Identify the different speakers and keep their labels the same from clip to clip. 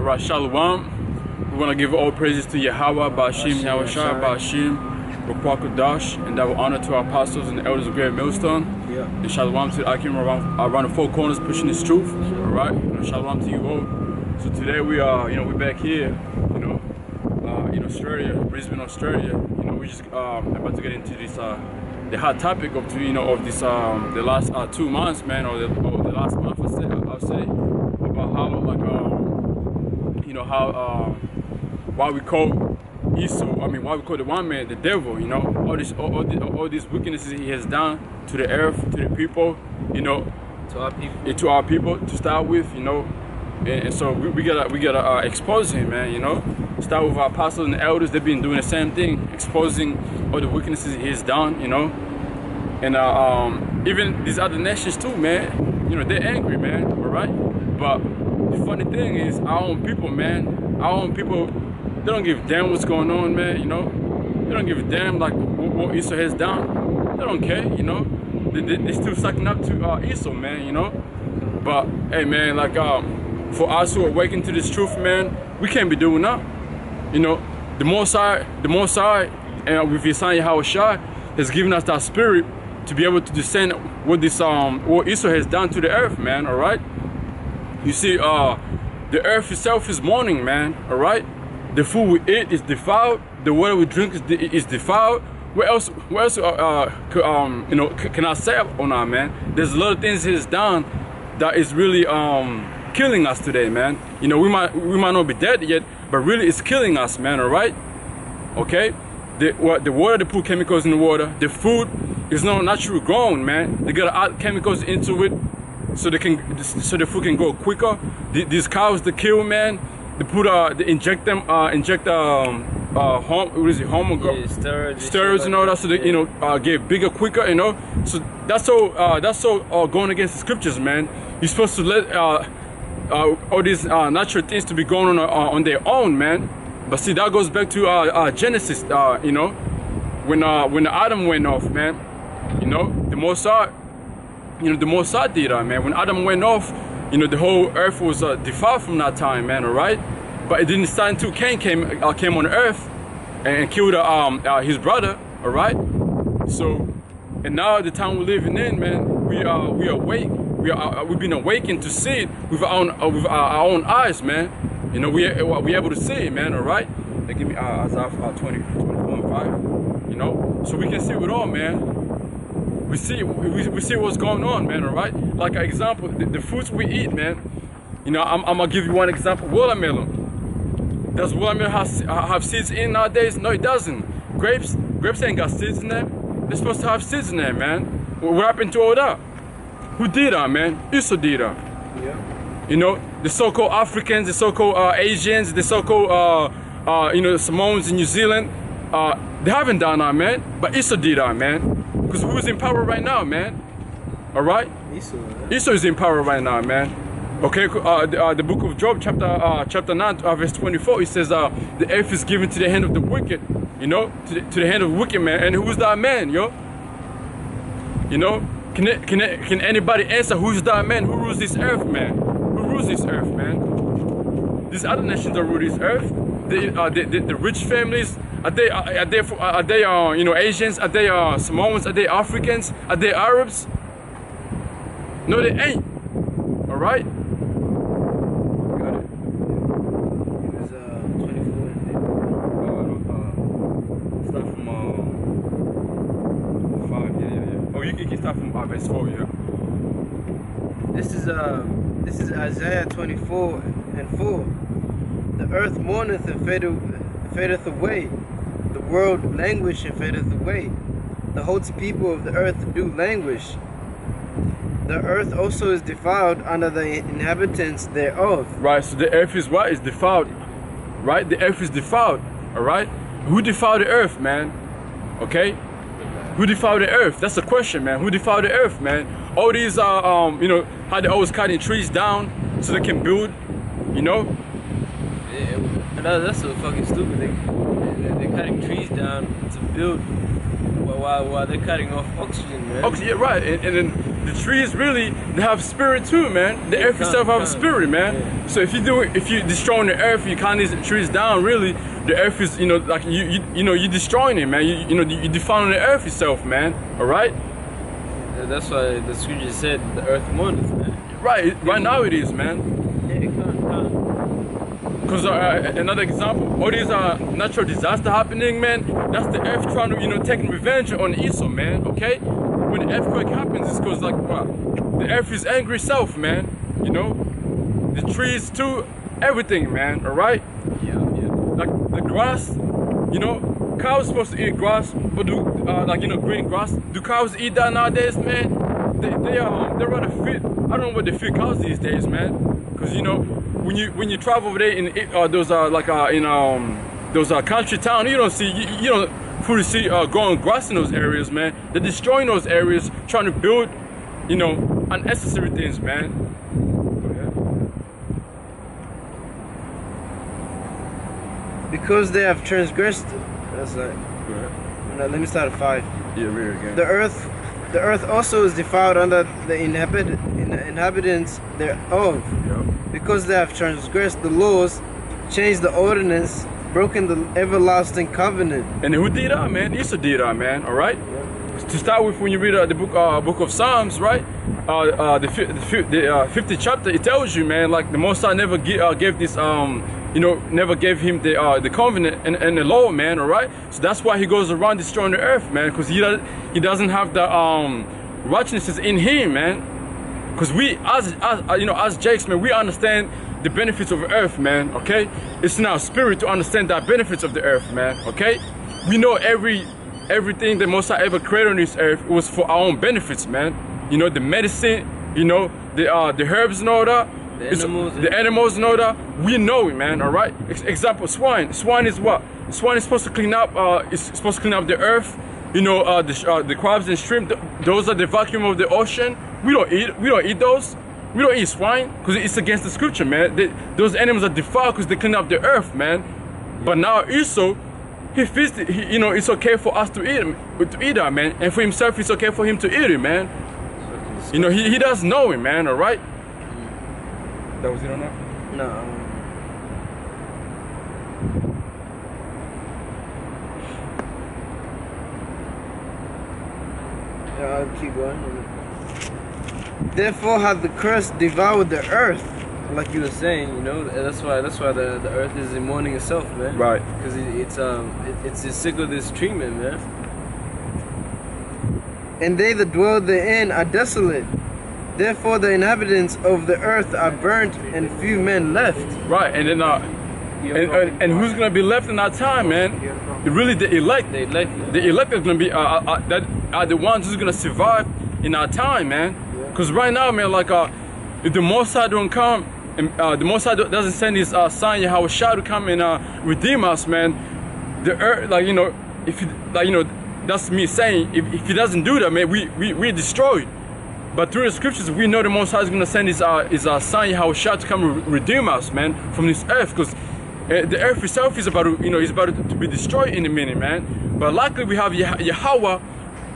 Speaker 1: Alright, Shalom. We want to give all praises to Yahweh, Bashim, Yahushua, Bashim, Rukwakadash, and that will honor to our apostles and the elders of Great Millstone.
Speaker 2: Yeah.
Speaker 1: And Shalom to Akim around the four corners pushing this truth. Alright, Shalom to you all. So today we are, we're back here, in Australia, Brisbane, Australia. We just about to get into this the hot topic of this the last 2 months, man, or the last month I'll say about how why we call Esau, why we call the one man the devil, all these wickednesses he has done to the earth, to the people, to our people to start with, and so we gotta expose him, man, start with our apostles and elders. They've been doing the same thing, exposing all the wickednesses he has done, and even these other nations too, man, they're angry, man, alright? But the funny thing is, our own people, they don't give a damn what's going on, man, they don't give a damn like what Esau has done. They don't care, they still sucking up to Esau, man, but hey, man, like for us who awaken to this truth, man, we can't be doing that. The Most High, and with His Son Yahushua, has given us that spirit to be able to discern what Esau has done to the earth, man. All right. You see, the earth itself is mourning, man. All right. The food we eat is defiled. The water we drink is defiled. What else? Can I say on that, man? There's a lot of things He's done that is really killing us today, man. We might not be dead yet, but really it's killing us, man. All right. Okay. The water, they put chemicals in the water. The food is not naturally grown, man. They gotta add chemicals into it so the food can go quicker. These cows they kill, man. They put they inject steroids and all that, so they get bigger quicker, So that's all going against the scriptures, man. You're supposed to let all these natural things to be going on their own, man. But see, that goes back to Genesis, when Adam went off, man. The Most High did that, man. When Adam went off, the whole earth was defiled from that time, man. All right, but it didn't start until Cain came on earth and killed his brother. All right. So, and now the time we're living in, man, we are awake. We've been awakened to see it with our own eyes, man. We're able to see it, man. All right. They give me Isaiah 24:5. So we can see it all, man. We see what's going on, man. All right. Like an example, the fruits we eat, man. I'm gonna give you one example. Watermelon. Does watermelon have seeds in nowadays? No, it doesn't. Grapes ain't got seeds in them. They're supposed to have seeds in them, man. What happened to all that? Who did that, man? Esau did that. Yeah. The so-called Africans, the so-called Asians, the so-called Samoans in New Zealand, they haven't done that, man. But Esau did that, man. Because who's in power right now, man? All right. Esau is in power right now, man. Okay. The book of Job, chapter 9, verse 24, it says, the earth is given to the hand of the wicked, to the hand of the wicked man. And who's that man, yo? Can anybody answer who's that man? Who rules this earth, man? Who rules this earth, man? These other nations that rule this earth. The rich families. Are they Asians? Are they Samoans? Are they Africans? Are they Arabs? No, they ain't. All right. Got it.
Speaker 2: It was 24.
Speaker 1: Start from 5. Yeah. Oh, you can start from verse 4. Yeah.
Speaker 2: This is Isaiah 24:4. The earth mourneth and fadeth away. The world languish and fadeth away. The haughty people of the earth do languish. The earth also is defiled under the inhabitants thereof.
Speaker 1: Right, so the earth is what? Is defiled. Right? The earth is defiled. Alright? Who defiled the earth, man? Okay? Who defiled the earth? That's the question, man. Who defiled the earth, man? All these how they always cutting trees down so they can build,
Speaker 2: Yeah, that's so fucking stupid. They're cutting trees down to build while they're cutting off oxygen, man.
Speaker 1: Oxygen, yeah, right. And then the trees really, they have spirit too, man. The earth itself have a spirit, man.
Speaker 2: Yeah.
Speaker 1: So if you destroying the earth, you cutting these trees down, really, the earth is, you know, like you're destroying it, man. You defiling the earth itself, man. All right.
Speaker 2: That's why the scripture said the earth mourneth, man.
Speaker 1: Right. Right now it is, man.
Speaker 2: Yeah, it can't.
Speaker 1: Because another example, all these natural disaster happening, man, that's the earth trying to, you know, taking revenge on Esau, man, okay? When the earthquake happens, it's because, like, wow, the earth is angry itself, man, you know? The trees too, everything, man, all right?
Speaker 2: Yeah.
Speaker 1: Like, the grass, you know, cows supposed to eat grass, but do, like, you know, green grass. Do cows eat that nowadays, man? They're rather fit. I don't know what they feed cows these days, man. Because, you know, when you travel over there in those those country town, you don't see you don't fully see growing grass in those areas, man. They're destroying those areas, trying to build, you know, unnecessary things, man.
Speaker 2: Because they have transgressed. That's right. No, let me start at 5.
Speaker 1: Yeah, read it again.
Speaker 2: The earth also is defiled under the inhabitants thereof.
Speaker 1: Yeah.
Speaker 2: Because they have transgressed the laws, changed the ordinance, broken the everlasting covenant.
Speaker 1: And who did that, man? Esau did that, man. All right. Yeah. To start with, when you read the book of Psalms, right? The 50th chapter, it tells you, man, like the Most High never gave this you know, never gave him the covenant and the law, man. All right. So that's why he goes around destroying the earth, man, because he doesn't have the righteousness in him, man. Because we, as you know, as Jakes, man, we understand the benefits of the earth, man, okay? It's in our spirit to understand the benefits of the earth, man, okay? We know everything that Most High ever created on this earth was for our own benefits, man. You know, the medicine, you know, the herbs and all that, the animals and all that, we know it, man, all right? Example, swine. Swine is what? Swine is supposed to clean up, it's supposed to clean up the earth, you know, the crabs and shrimp, those are the vacuum of the ocean. We don't eat those. We don't eat swine because it's against the scripture, man. Those animals are defiled because they clean up the earth, man. But now Esau, he feeds it. You know, it's okay for us to eat that, man. And for himself, it's okay for him to eat it, man. You know, he does know it, man. All right. That was it on that?
Speaker 2: No. Yeah, I'll keep going. Therefore hath the curse devoured the earth, like you were saying, you know. That's why the earth is in mourning itself, man.
Speaker 1: Right.
Speaker 2: Because it's sick of this treatment, man. And they that dwell therein are desolate. Therefore the inhabitants of the earth are burnt, and few men left.
Speaker 1: Right, and then and who's gonna be left in that time, man? Really, the elect. The elect is gonna be that are the ones who's gonna survive in our time, man. Because right now, man, like if the Most High don't come, and the Most High doesn't send his son Yahweh Shah to come and redeem us, man, the earth, like, you know, if he, like, you know, that's me saying, if he doesn't do that, man, we destroyed. But through the scriptures, we know the Most High is gonna send his son Yahweh Shah to come and redeem us, man, from this earth, because the earth itself is about to, you know, is about to be destroyed in a minute, man. But luckily we have Yahweh,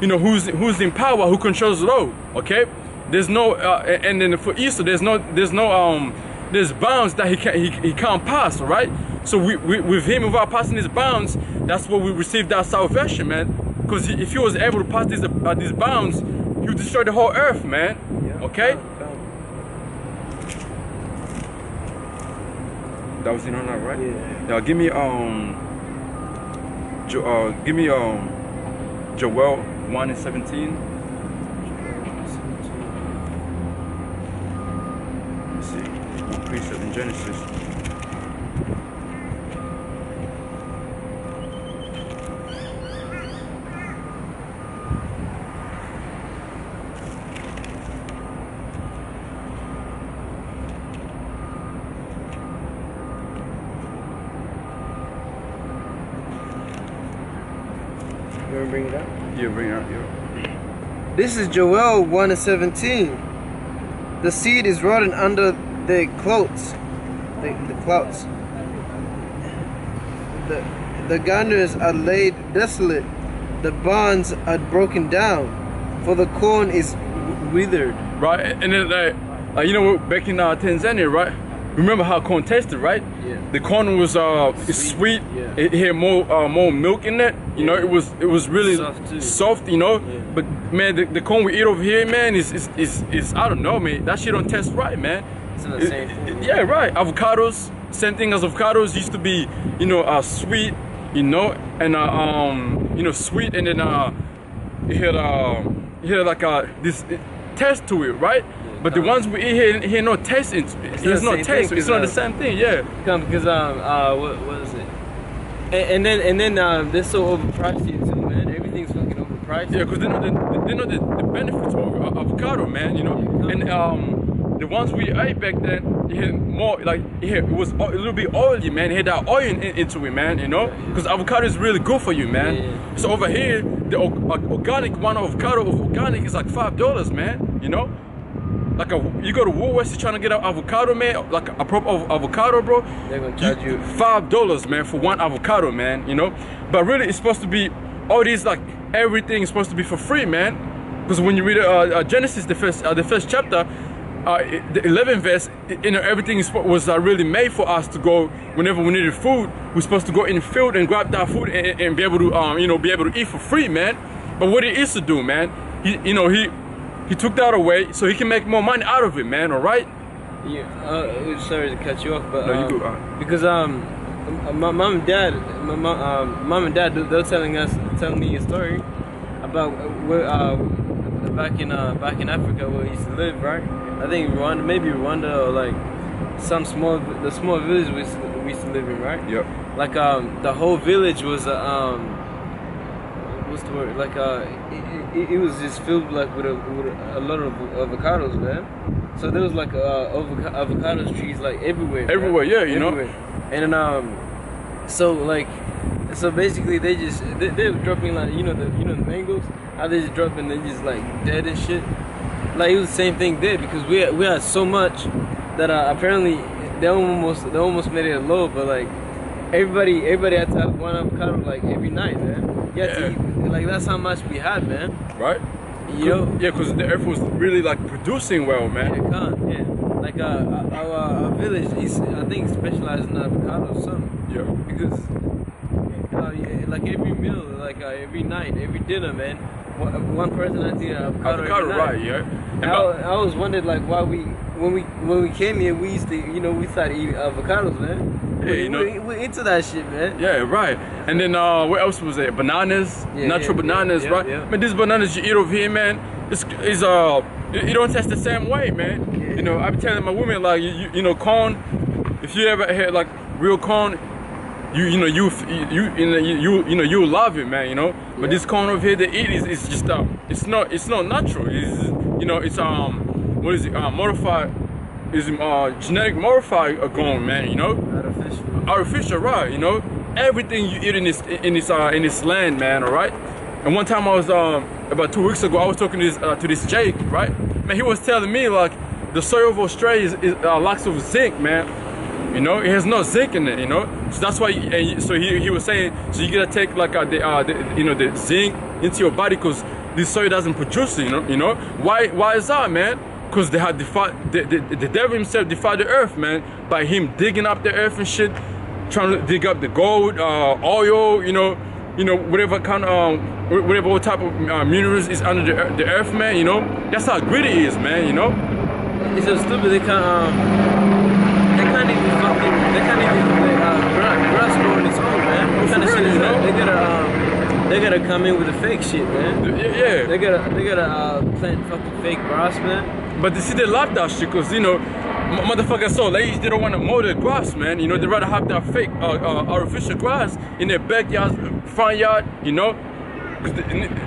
Speaker 1: you know, who's in power, who controls it all, okay? There's no and then for Esau, there's bounds that he can't pass, all right? So with him, without passing his bounds, that's where we received our salvation, man. Because if he was able to pass these bounds, he would destroy the whole earth, man. Okay? That was in on that, right?
Speaker 2: Yeah.
Speaker 1: Now give me Joel 1:17. Let's see. Precept in Genesis.
Speaker 2: You want to bring it up?
Speaker 1: Yeah, bring it up, yeah.
Speaker 2: This is Joel 1:17. The seed is rotting under the clouts. The clouts. The garners are laid desolate. The barns are broken down. For the corn is withered.
Speaker 1: Right, and then you know, back in Tanzania, right? Remember how corn tasted, right?
Speaker 2: Yeah.
Speaker 1: The corn was it's sweet.
Speaker 2: Yeah.
Speaker 1: It had more milk in it. You know, it was really
Speaker 2: Soft too.
Speaker 1: soft. You know,
Speaker 2: Yeah.
Speaker 1: but man, the corn we eat over here, man, is I don't know, man. That shit don't taste right, man.
Speaker 2: It's not the same thing.
Speaker 1: Yeah, right. Avocados, same thing as avocados used to be, you know, sweet, you know, and you know, sweet, and then it had like this taste to it, right? But the ones we eat here no taste. It's no taste. It's not the same thing. Yeah.
Speaker 2: Because what is it? And then they're so overpriced here too, man. Everything's fucking overpriced.
Speaker 1: Yeah, because they know the benefits of avocado, man. You know, and the ones we ate back then, it had more like it was a little bit oily, man. It had that oil into it, man. You know, because avocado is really good for you, man.
Speaker 2: Yeah.
Speaker 1: So over here, the organic one avocado of organic is like $5, man. You know. Like you go to Woolworths, you're trying to get an avocado, man, like a proper avocado, bro.
Speaker 2: They're gonna charge you
Speaker 1: $5, man, for one avocado, man. You know, but really, it's supposed to be all these like everything is supposed to be for free, man. Because when you read Genesis, the first chapter, the 11th verse, you know, everything was really made for us to go whenever we needed food. We're supposed to go in the field and grab that food and be able to, you know, be able to eat for free, man. But what he used to do, man, he took that away so he can make more money out of it, man. All right?
Speaker 2: Yeah. Sorry to cut you off, but
Speaker 1: No, you go.
Speaker 2: Because my mom and dad, they're telling me a story about where back in Africa where we used to live, right? I think Rwanda or like the small village we used to live in, right?
Speaker 1: Yep.
Speaker 2: Like the whole village was what's the word? Like it was just filled like with a lot of avocados, man. So there was like avocado trees like everywhere.
Speaker 1: Everywhere,
Speaker 2: man.
Speaker 1: yeah, you
Speaker 2: everywhere. Know. And so basically they're dropping like the mangoes. How they just dropping? They just like dead and shit. Like it was the same thing there because we had so much that apparently they almost made it a low, but like everybody had to have one avocado like every night, man. Yeah. Like that's how much we had, man.
Speaker 1: Right?
Speaker 2: Yeah,
Speaker 1: because the earth was really like producing well, man.
Speaker 2: Yeah. Like our village is, I think, specialized in avocado or something.
Speaker 1: Yeah.
Speaker 2: Because like every meal, like every night, every dinner, man, one person has to eat avocado every night.
Speaker 1: Right? Yeah.
Speaker 2: I always wondered like why when we came here we used to we started eating avocados, man.
Speaker 1: Yeah,
Speaker 2: we're into that shit, man.
Speaker 1: Yeah, right. And then what else was there? Bananas, natural bananas, right?
Speaker 2: Yeah.
Speaker 1: Man, these bananas you eat over here, man, it don't taste the same way, man.
Speaker 2: Yeah.
Speaker 1: You know, I be telling my woman like, you know, corn. If you ever had like real corn, you love it, man. You know, but this corn over here they eat is just it's not natural. It's what is it? Modified. Is genetic modified corn, man. You know, artificial, right? You know, everything you eat in this land, man. All right. And one time I was about 2 weeks ago, I was talking to this Jake, right? Man, he was telling me like the soil of Australia is lacks of zinc, man. You know, it has no zinc in it. You know, so that's why. So he was saying, so you gotta take like the zinc into your body because this soil doesn't produce it. You know, why is that, man? Because they had the devil himself defied the earth, man, by him digging up the earth and shit, trying to dig up the gold, oil, whatever kind of, whatever type of minerals is under the earth, man. You know, that's how greedy he is, man. You know.
Speaker 2: It's so stupid. They can't even grass grow on its own, man. What kind of shit is that? They gotta come in with the fake shit, man.
Speaker 1: Yeah.
Speaker 2: They gotta plant fucking fake grass, man.
Speaker 1: But you see, they love that shit because, motherfuckers so lazy, they don't want to mow their grass, man. You know, they rather have that fake artificial grass in their backyard, front yard, you know. Because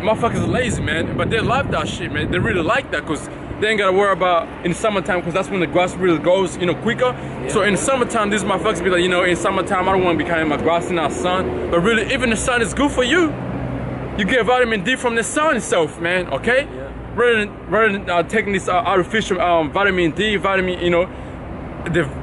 Speaker 1: motherfuckers are lazy, man. But they love that shit, man. They really like that because they ain't got to worry about in summertime because that's when the grass really goes, quicker. Yeah. So in the summertime, these motherfuckers be like, in summertime, I don't want to be cutting my grass in the sun. But really, even the sun is good for you. You get vitamin D from the sun itself, man, okay? Yeah. Rather than taking this artificial vitamin D, the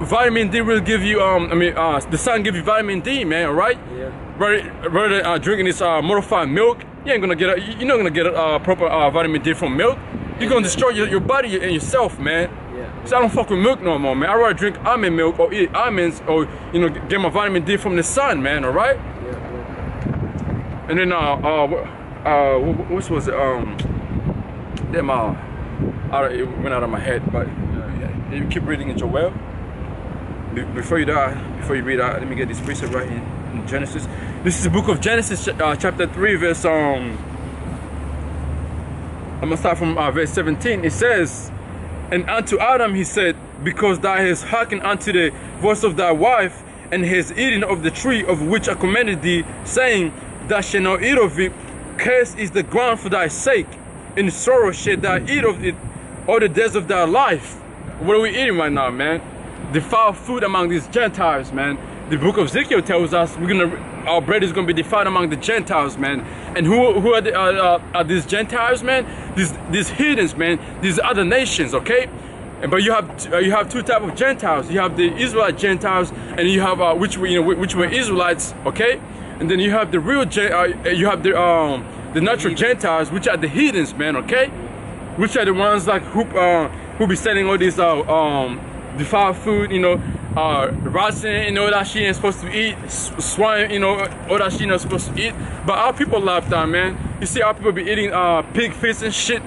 Speaker 1: vitamin D will give you, the sun give you vitamin D, man, alright?
Speaker 2: Yeah.
Speaker 1: Rather than drinking this modified milk, you're not gonna get a proper vitamin D from milk. You're gonna destroy your body and yourself, man.
Speaker 2: Yeah.
Speaker 1: So I don't fuck with milk no more, man. I rather drink almond milk or eat almonds or, you know, get my vitamin D from the sun, man, alright?
Speaker 2: Yeah.
Speaker 1: And then, what was it? Damn, it went out of my head, but you keep reading in Joel. Before you read out, let me get this precept right here in Genesis. This is the book of Genesis, chapter 3, verse, I'm gonna start from verse 17. It says, and unto Adam he said, because thou hast hearkened unto the voice of thy wife, and hast eaten of the tree of which I commanded thee, saying, thou shalt not eat of it, cursed is the ground for thy sake, in sorrow shalt thou eat of it all the days of thy life. What are we eating right now, man? Defiled food among these Gentiles, man. The book of Ezekiel tells us our bread is gonna be defiled among the Gentiles, man. And who are these Gentiles, man? These heathens, man. These other nations, okay? But you have two types of Gentiles. You have the Israelite Gentiles, and you have which were Israelites, okay? And then you have the real the natural Gentiles, which are the heathens, man, okay? Which are the ones like who be selling all these defiled food, you know, rotten, you know, that she ain't supposed to eat, swine, you know, all that she not supposed to eat. But our people love that, man. You see our people be eating pig fish and shit.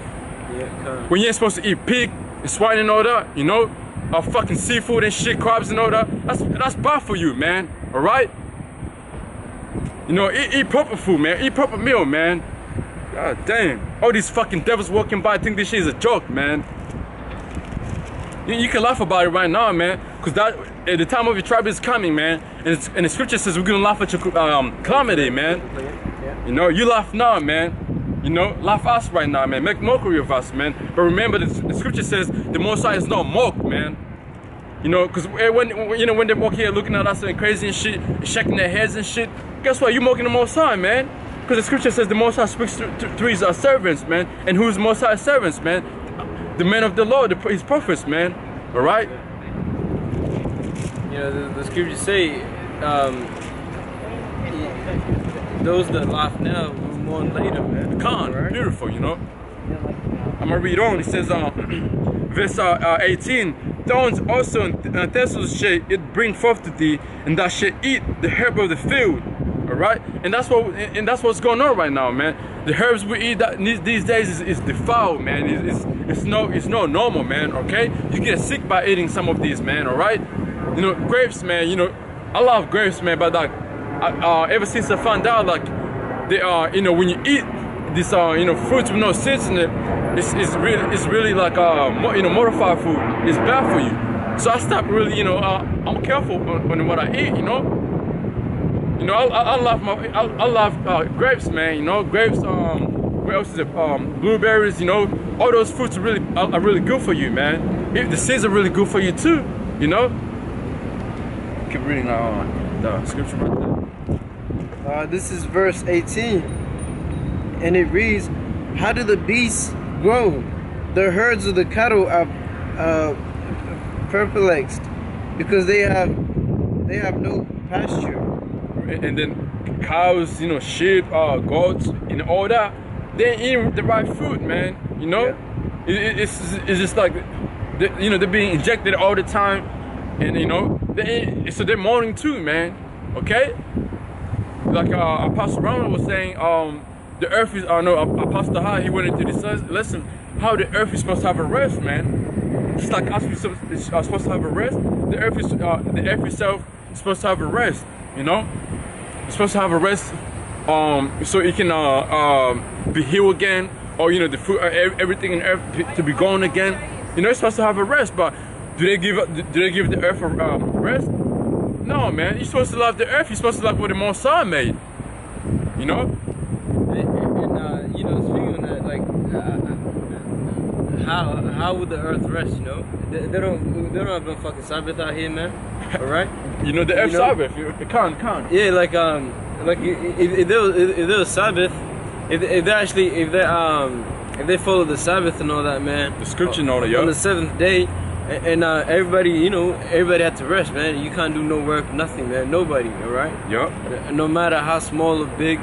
Speaker 2: Yeah,
Speaker 1: when you ain't supposed to eat pig and swine and all that, you know, fucking seafood and shit, crabs and all that. That's bad for you, man. All right. You know, eat proper food, man. Eat proper meal, man. God damn. All these fucking devils walking by think this shit is a joke, man. You can laugh about it right now, man, because the time of your trouble is coming, man. And the scripture says we're gonna laugh at your calamity, man. You know, you laugh now, man. You know, laugh us right now, man. Make mockery of us, man. But remember, the scripture says the Most High is not mocked, man. You know, because when they walk here looking at us and crazy and shit, shaking their heads and shit, guess what? You mocking the Most High, man. Because the scripture says the Most High speaks to his servants, man. And who's Most High servants, man? The men of the Lord, his prophets, man. All right.
Speaker 2: You know, the scriptures say, those that laugh now will mourn later, man.
Speaker 1: Right? Beautiful, you know. I'm gonna read on. It says, verse 18. Thorns also and thistles shall it bring forth to thee, and thou shalt eat the herb of the field. All right, and that's what's going on right now, man. The herbs we eat these days is defiled, man. It's no normal, man. Okay, you get sick by eating some of these, man. All right, you know, grapes, man. You know, I love grapes, man. But like, ever since I found out, like, they are, you know, when you eat this, you know, fruits with no seeds in it, it's really like, you know, modified food. It's bad for you. So I stopped really, you know, I'm careful on what I eat, you know. You know, I love grapes, man. You know, grapes. What else is it? Blueberries. You know, all those fruits are really good for you, man. The seeds are really good for you too. You know. Keep reading the scripture right there.
Speaker 2: This is verse 18, and it reads, "How do the beasts grow? The herds of the cattle are perplexed, because they have no pasture."
Speaker 1: And then cows, you know, sheep, goats, and all that, they ain't eating the right food, man. You know, it's just like, you know, they're being injected all the time, and you know, so they're mourning too, man. Okay, like Apostle Ronald was saying, the earth is, Apostle High, he went into this lesson how the earth is supposed to have a rest, man. Just like us, we're supposed to have a rest. The earth itself is supposed to have a rest. You know, it's supposed to have a rest, so it can be healed again, or you know, the food, everything in earth to be gone again. You know, it's supposed to have a rest, but do they give the earth a rest? No, man. You're supposed to love the earth. You're supposed to love what the Most High made. You know.
Speaker 2: And you know, speaking of that, like, how would the earth rest? You know, they don't have no fucking Sabbath out here, man. All right.
Speaker 1: You know, the earth Sabbath. It can't.
Speaker 2: Yeah, like if there was Sabbath, if they follow the Sabbath and all that, man.
Speaker 1: The scripture and all that, yeah.
Speaker 2: On the seventh day, and everybody had to rest, man. You can't do no work, nothing, man. Nobody, all right.
Speaker 1: Yeah.
Speaker 2: No matter how small or big,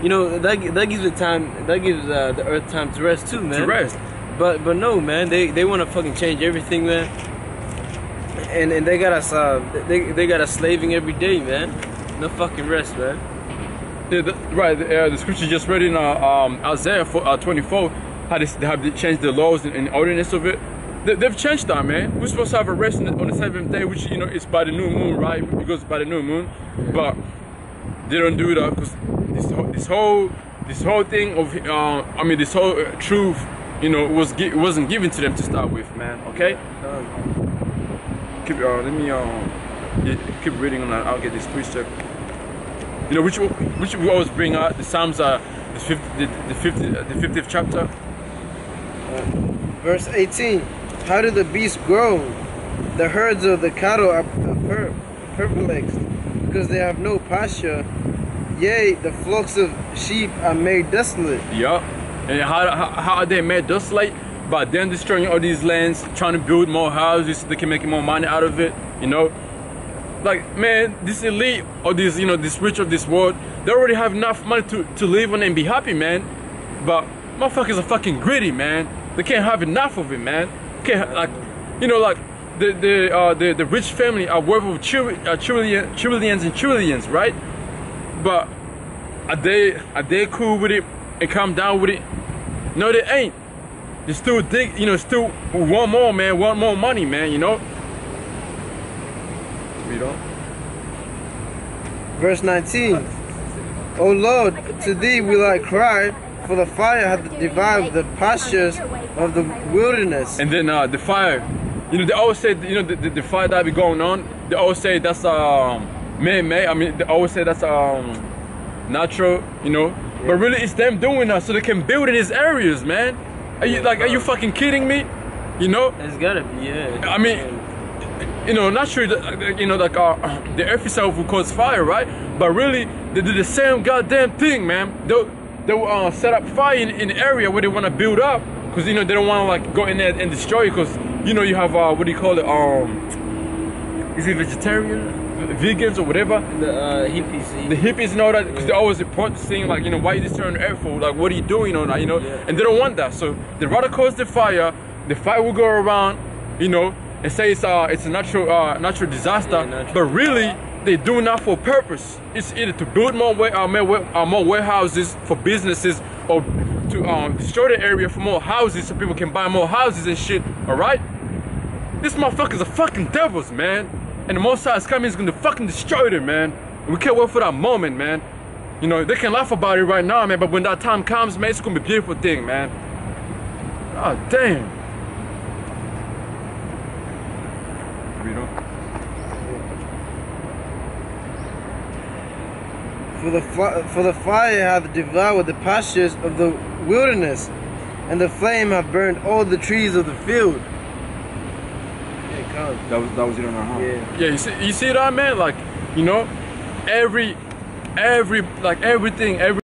Speaker 2: you know, that gives the earth time to rest too, man.
Speaker 1: To rest.
Speaker 2: But no, man, they want to fucking change everything, man. And they got us they got us slaving every day, man. No fucking rest, man.
Speaker 1: Yeah, right. The scripture just read in Isaiah 24, how they have changed the laws and ordinance of it. They've changed that, man. We're supposed to have a rest on the seventh day, which, you know, is by the new moon, right? It goes by the new moon, but they don't do that because this whole thing of I mean, this whole truth, you know, it wasn't given to them to start with, man. Okay. Let me keep reading on that. I'll get this precept. You know, which we always bring out. The Psalms are the 50th chapter.
Speaker 2: Verse 18. How do the beasts grow? The herds of the cattle are perplexed, because they have no pasture. Yea, the flocks of sheep are made desolate.
Speaker 1: Yeah. And how are they made desolate? By them destroying all these lands, trying to build more houses so they can make more money out of it, you know? Like, man, this elite or this, you know, this rich of this world, they already have enough money to live on and be happy, man. But motherfuckers are fucking greedy, man. They can't have enough of it, man. Can't, like, you know, like the rich family are worth of trillions and trillions, right? But are they cool with it and calm down with it? No, they ain't. They still dig, you know, still want more, man, want more money, man, you know? Read on.
Speaker 2: Verse 19. O Lord, to thee will I cry, for the fire hath devoured the pastures of the wilderness.
Speaker 1: And then the fire, you know, they always say, you know, the fire that be going on, they always say that's man-made. I mean, they always say that's natural, you know? Yeah. But really it's them doing that so they can build in these areas, man. Are you fucking kidding me? You know?
Speaker 2: It's gotta be, yeah.
Speaker 1: I mean, you know, naturally, you know, like the earth itself will cause fire, right? But really, they do the same goddamn thing, man. They'll set up fire in the area where they want to build up, because, you know, they don't want to like go in there and destroy it, because, you know, you have what do you call it? Is it vegetarian? Vegans or whatever, the hippies and all that, because they always report saying like, you know, why you destroying the earth for? Like, what are you doing on that, you know? Yeah. And they don't want that, so they rather cause the fire will go around, you know, and say it's a natural disaster, but really they're doing that for a purpose. It's either to build more warehouses for businesses, or to destroy the area for more houses so people can buy more houses and shit. All right, these motherfuckers are fucking devils, man. And the Most High is coming, is gonna fucking destroy them, man. And we can't wait for that moment, man. You know, they can laugh about it right now, man, but when that time comes, man, it's gonna be a beautiful thing, man. Oh, damn.
Speaker 2: For the fire hath devoured the pastures of the wilderness, and the flame hath burned all the trees of the field.
Speaker 1: That was it on our home. Yeah, you see that, man? Like, you know, everything,